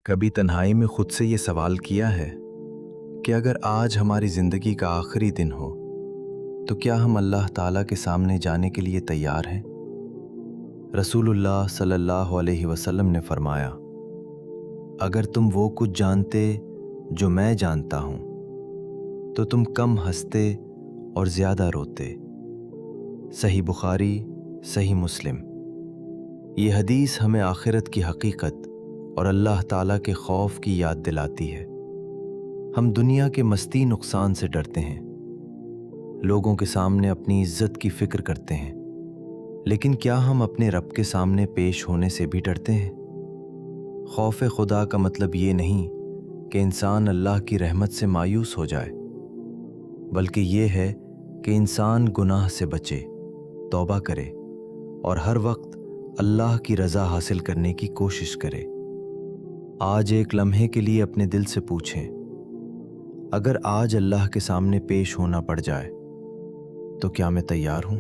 کبھی تنہائی میں خود سے یہ سوال کیا ہے کہ اگر آج ہماری زندگی کا آخری دن ہو تو کیا ہم اللہ تعالیٰ کے سامنے جانے کے لیے تیار ہیں؟ رسول اللہ صلی اللہ علیہ وسلم نے فرمایا، اگر تم وہ کچھ جانتے جو میں جانتا ہوں تو تم کم ہنستے اور زیادہ روتے۔ صحیح بخاری، صحیح مسلم۔ یہ حدیث ہمیں آخرت کی حقیقت اور اللہ تعالیٰ کے خوف کی یاد دلاتی ہے۔ ہم دنیا کے مستی نقصان سے ڈرتے ہیں، لوگوں کے سامنے اپنی عزت کی فکر کرتے ہیں، لیکن کیا ہم اپنے رب کے سامنے پیش ہونے سے بھی ڈرتے ہیں؟ خوف خدا کا مطلب یہ نہیں کہ انسان اللہ کی رحمت سے مایوس ہو جائے، بلکہ یہ ہے کہ انسان گناہ سے بچے، توبہ کرے اور ہر وقت اللہ کی رضا حاصل کرنے کی کوشش کرے۔ آج ایک لمحے کے لیے اپنے دل سے پوچھیں، اگر آج اللہ کے سامنے پیش ہونا پڑ جائے تو کیا میں تیار ہوں؟